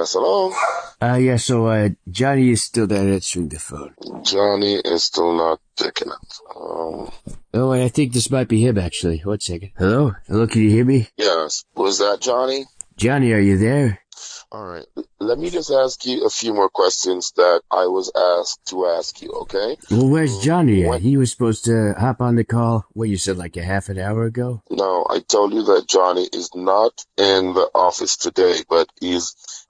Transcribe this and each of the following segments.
Yes, hello? Johnny is still not answering the phone. Johnny is still not picking up. Oh, and I think this might be him, actually. One second. Hello? Hello, can you hear me? Yes. Was that Johnny? Johnny, are you there? All right. Let me just ask you a few more questions that I was asked to ask you, okay? Well, where's Johnny at? What? He was supposed to hop on the call, what you said, like a half an hour ago? No, I told you that Johnny is not in the office today, but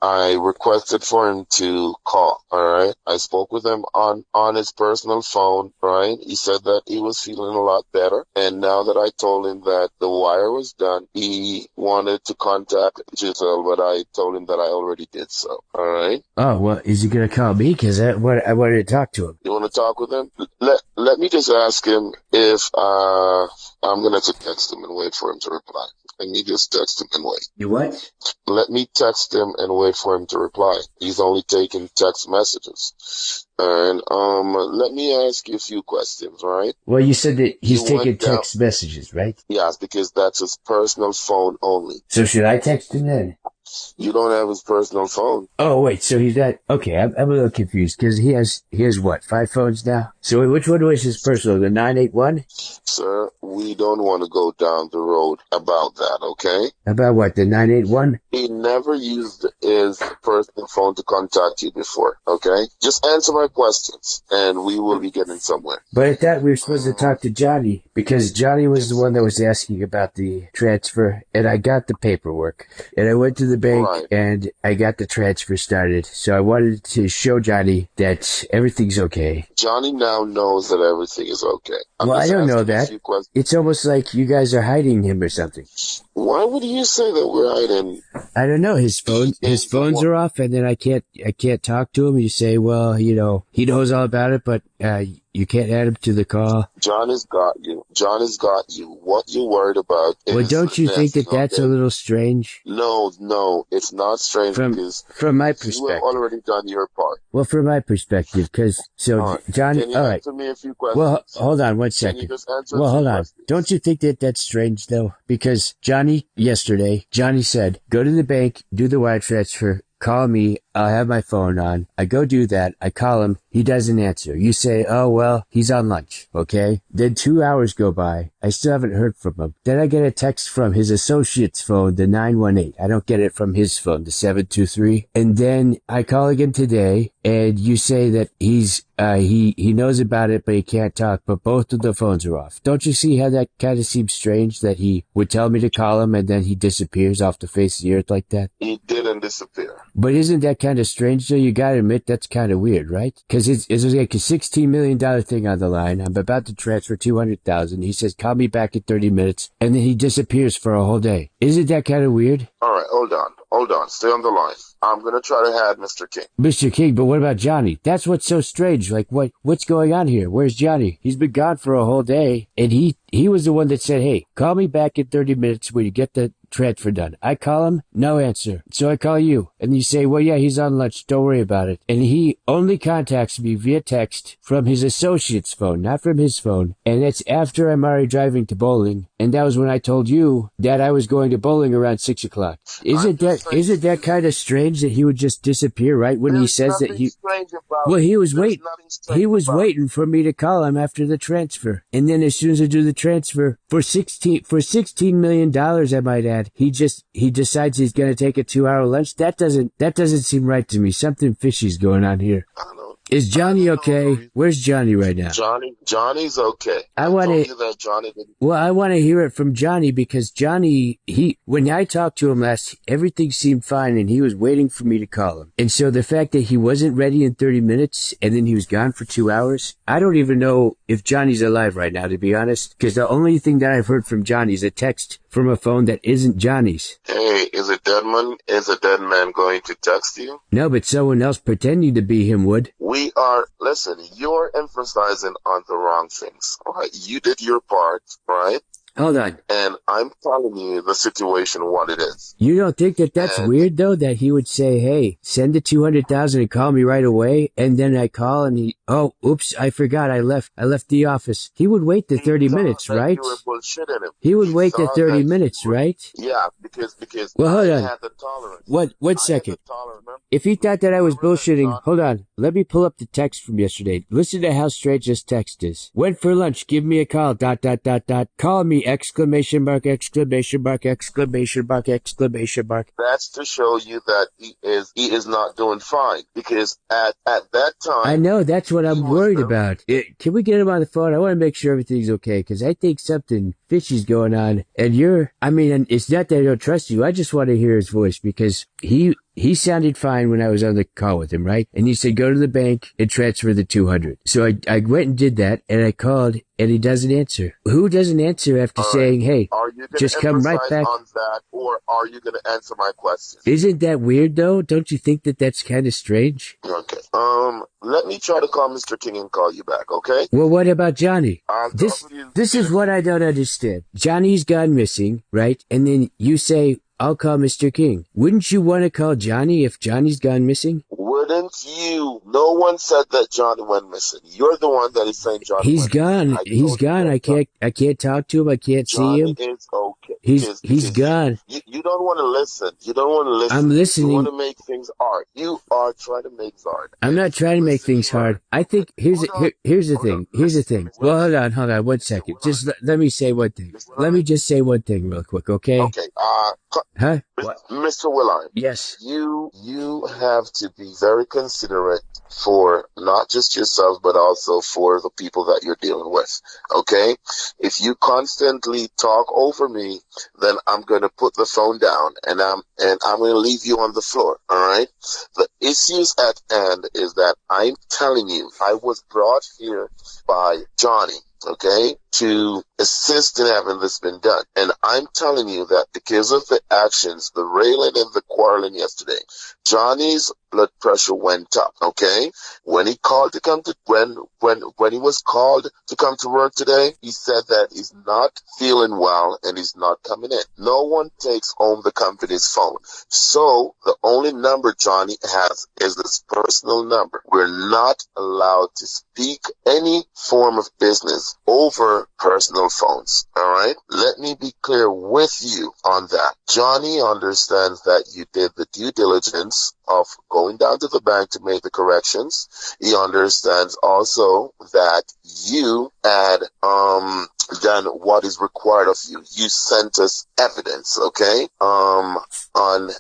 I requested for him to call, all right? I spoke with him on his personal phone, right? He said that he was feeling a lot better, and now that I told him that the wire was done, he wanted to contact Giselle, but I told him that I already did so, all right? Oh, well, is he gonna call me? Because I wanted to talk to him. You want to talk with him? Let me just ask him if I'm gonna have to text him and wait for him to reply. Let me just text him and wait. You what? Let me text him and wait for him to reply. He's only taking text messages. And let me ask you a few questions, right? Well, you said that he's You taking went down. text messages, right? Yes, because that's his personal phone only. So should I text him then? You don't have his personal phone. Oh, wait, so he's not... Okay, I'm a little confused, because he has what, 5 phones now? So wait, which one was his personal, the 981? Sir, we don't want to go down the road about that, okay? About what, the 981? He never used his personal phone to contact you before, okay? Just answer my questions, and we will be getting somewhere. But I thought we were supposed to talk to Johnny, because Johnny was the one that was asking about the transfer, and I got the paperwork. And I went to the bank, Right. and I got the transfer started. So I wanted to show Johnny that everything's okay. Johnny now knows that everything is okay. Well, I just don't know asking a that. few questions. It's almost like you guys are hiding him or something. Why would you say that we're hiding? I don't know. His phones are off, and then I can't talk to him. You say, well, you know, he knows all about it, but you can't add him to the call. John has got you. John has got you. What you worried about is Well, don't you think that that's a little strange? No, it's not strange because From my you have perspective. already done your part. Well, from my perspective, because All right. Johnny. Can you All right. answer me a few questions? Well, hold on one Can you second. just answer Well, a few hold on. questions? Don't you think that that's strange though? Because yesterday, Johnny said, go to the bank, do the wire transfer, call me, I'll have my phone on. I go do that. I call him. He doesn't answer. You say, oh, well, he's on lunch. Okay. Then 2 hours go by. I still haven't heard from him. Then I get a text from his associate's phone, the 918. I don't get it from his phone, the 723. And then I call again today, and you say that he knows about it, but he can't talk, but both of the phones are off. Don't you see how that kind of seems strange that he would tell me to call him and then he disappears off the face of the earth like that? He didn't disappear. But isn't that kind of strange though? You gotta admit that's kind of weird, right? Because it's like a $16 million thing on the line. I'm about to transfer $200,000. He says, call me back in 30 minutes, and then he disappears for a whole day. Isn't that kind of weird? All right, hold on. Stay on the line. I'm going to try to add Mr. King. Mr. King, but what about Johnny? That's what's so strange. Like, what's going on here? Where's Johnny? He's been gone for a whole day, and he was the one that said, hey, call me back in 30 minutes when you get the transfer done. I call him, no answer. So I call you, and you say, well, yeah, he's on lunch. Don't worry about it. And he only contacts me via text from his associate's phone, not from his phone. And that's after I'm already driving to bowling. And that was when I told you that I was going to bowling around 6 o'clock. Isn't that kind of strange that he would just disappear right when he says that he... Well, he was waiting for me to call him after the transfer. And then as soon as I do the transfer, for $16 million, I might add, he decides he's going to take a 2-hour lunch. That doesn't seem right to me. Something fishy's going on here. Is Johnny okay? Where's Johnny right now? Johnny's okay. I want to hear it from Johnny because Johnny, when I talked to him last, everything seemed fine and he was waiting for me to call him. And so the fact that he wasn't ready in 30 minutes and then he was gone for 2 hours, I don't even know if Johnny's alive right now, to be honest, because the only thing that I've heard from Johnny is a text from a phone that isn't Johnny's. Hey, is a dead man going to text you? No, but someone else pretending to be him would. Listen, you're emphasizing on the wrong things, all right? You did your part, right? Hold on. And I'm telling you the situation what it is. You don't think that that's And weird though? That he would say, "Hey, send the 200,000 and call me right away," and then I call and oh, oops, I forgot, I left the office. He would wait the he 30 thought minutes, that right? you were bullshitting him. He would He wait the thought 30 that you minutes, were, right? yeah, because Well, hold I on. had the tolerance. One I had second. the tolerance. If he thought that I was Remember that bullshitting, John? hold on. Let me pull up the text from yesterday. Listen to how strange this text is. Went for lunch. Give me a call. Dot, dot, dot, dot. Call me! Exclamation mark, exclamation mark, exclamation mark, exclamation mark. That's to show you that he is not doing fine because at that I time know. That's what he I'm was worried very about. Can we get him on the phone? I want to make sure everything's okay because I think something fishy's going on. And I mean, and it's not that I don't trust you. I just want to hear his voice because he sounded fine when I was on the call with him, right? And he said, go to the bank and transfer the 200. So I went and did that and I called and he doesn't answer. Who doesn't answer after all right. saying, hey, Are you going to just come right emphasize back? on that, or are you going to answer my question? Isn't that weird though? Don't you think that that's kind of strange? Okay. Let me try to call Mr. King and call you back. Okay. Well, what about Jhonny? I'll talk This with you this in is a what few. I don't understand. Johnny's gone missing, right? And then you say, I'll call Mr. King. Wouldn't you want to call Johnny if Johnny's gone missing? Wouldn't you? No one said that Johnny went missing. You're the one that is saying Johnny He's went missing. gone. I He's told you gone. that I can't talk to him. I can't see Johnny him. is okay He's because you, gone. you you don't want to listen. You don't want to I'm listen. You want listening. to make things hard. You are trying to make things hard. I'm not trying to make Listen things here. hard. I think Hold on. here's the Hold on. thing. Here's the Listen to me. thing. Well, Listen. hold on one Mr. second. Willard. Just let me say one thing. Mr. Let me Willard. just say one thing real quick, okay? Okay. Huh? What? Mr. Willard. Yes. You have to be very considerate for not just yourself but also for the people that you're dealing with. Okay? If you constantly talk over me, then I'm gonna put the phone down and I'm gonna leave you on the floor. Alright? The issues at hand is that I'm telling you, I was brought here by Johnny, okay, to assist in having this been done. And I'm telling you that because of the actions, the railing and the quarreling yesterday, Johnny's blood pressure went up, okay? When he called to come to when he was called to come to work today, he said that he's not feeling well and he's not coming in. No one takes home the company's phone. So the only number Johnny has is his personal number. We're not allowed to speak any form of business over personal phones. All right? Let me be clear with you on that. Johnny understands that you did the due diligence of going down to the bank to make the corrections. He understands also that you had done what is required of you. You sent us evidence, okay? On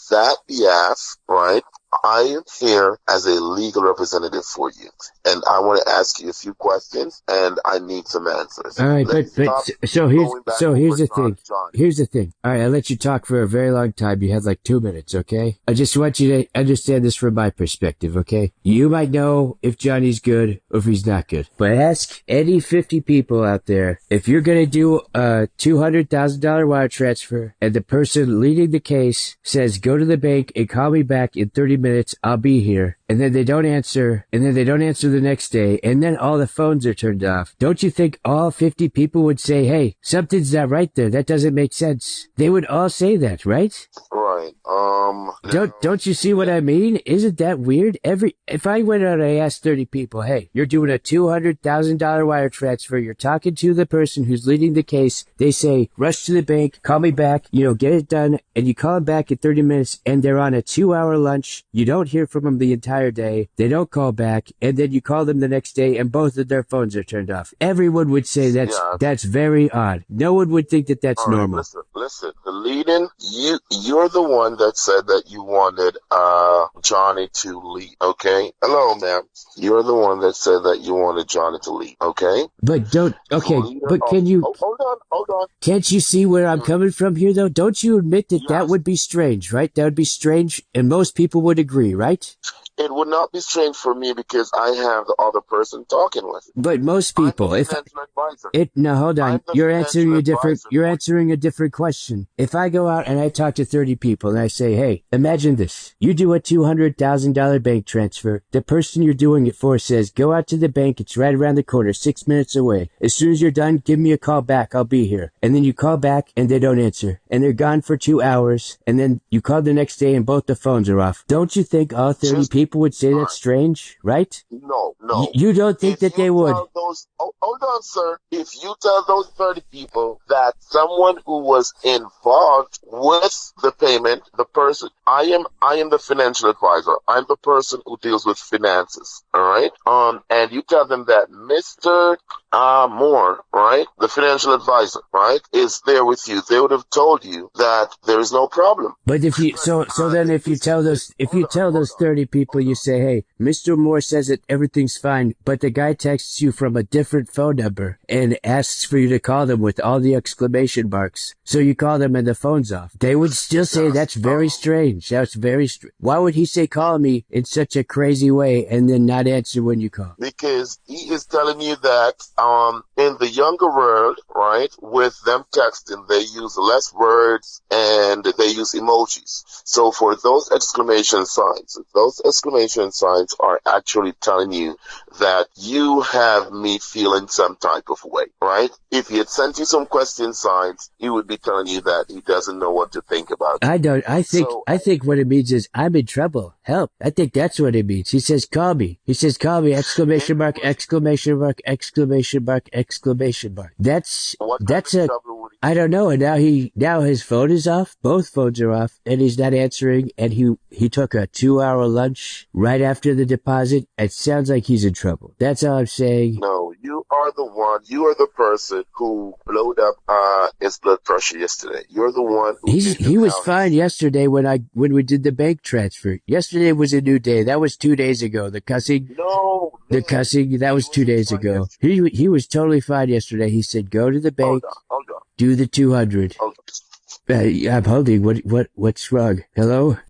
that behalf, right? I am here as a legal representative for you, and I want to ask you a few questions, and I need some answers. All right, Let's stop so going back here's over the thing. Johnny. Here's the thing. All right, I let you talk for a very long time. You had like 2 minutes, okay? I just want you to understand this from my perspective, okay? You might know if Johnny's good or if he's not good, but ask any 50 people out there if you're gonna do a $200,000 wire transfer, and the person leading the case says, "Go to the bank and call me back in 30 minutes. I'll be here." And then they don't answer, and then they don't answer the next day, and then all the phones are turned off. Don't you think all 50 people would say, hey, something's not right there? That doesn't make sense. They would all say that, right? Right. Don't you see what I mean? Isn't that weird? If I went out and I asked 30 people, hey, you're doing a $200,000 wire transfer, you're talking to the person who's leading the case, they say, rush to the bank, call me back, get it done, and you call them back in 30 minutes, and they're on a 2-hour lunch, you don't hear from them the entire day, they don't call back, and then you call them the next day, and both of their phones are turned off. Everyone would say that's very odd. No one would think that that's all right, normal. listen. The leading, you're the one that said that you wanted Johnny to leave. Okay. Hello, ma'am. You're the one that said that you wanted Johnny to leave. Okay. But Hold on. can't you see where I'm coming from here though? Don't you admit that Yes. would be strange, right? That would be strange, and most people would agree, right? it would not be strange for me because I have the other person talking with. But most I'm the people, if financial advisor. it no, hold I'm on. the You're answering financial a different. advisor You're for you. answering a different question. If I go out and I talk to 30 people and I say, "Hey, imagine this: you do a $200,000 bank transfer. The person you're doing it for says, go out to the bank. It's right around the corner, 6 minutes away. As soon as you're done, give me a call back. I'll be here." And then you call back and they don't answer, and they're gone for 2 hours. And then you call the next day and both the phones are off. Don't you think all 30 Just people would say all that's right. strange, right? No, no. You don't think If that you they would? tell those, oh, hold on, sir. If you tell those 30 people that someone who was involved with the payment, the person, I am the financial advisor. I'm the person who deals with finances. All right. And you tell them that Mr. Moore, right, the financial advisor, right, is there with you. They would have told you that there is no problem. But if you But so then if you tell those if you tell those 30 people, hold you on. say, "Hey, Mr. Moore says that everything's fine," but the guy texts you from a different phone number and asks for you to call them with all the exclamation marks. So you call them and the phone's off. They would still say Yes. that's very strange. That's very strange. Why would he say call me in such a crazy way and then not answer when you call? Because he is telling you that in the younger world, right, with them texting, they use less words and they use emojis. So for those exclamation signs are actually telling you that you have me feeling some type of way, right? If he had sent you some question signs, he would be telling you that he doesn't know what to think about I you. don't. So I think what it means is I'm in trouble. Help! I think that's what it means. He says, "Call me." He says, "Call me!" it Exclamation mark! was, Exclamation mark! Exclamation mark! Exclamation mark! what kind That's of a. trouble would I don't know. And now his phone is off. Both phones are off, and he's not answering. And he took a 2 hour lunch right after the deposit. It sounds like he's in trouble. That's all I'm saying. No, you are the one. You are the person who blowed up his blood pressure yesterday. You're the one who did him He was how he fine feels. yesterday when we did the bank transfer. Yesterday was a new day. That was 2 days ago. No, The man, cussing, that he was two wasn't days fine ago. yesterday. He was totally fine yesterday. He said, "Go to the bank, Hold on, do the 200." hold on. I'm holding. What's wrong? Hello?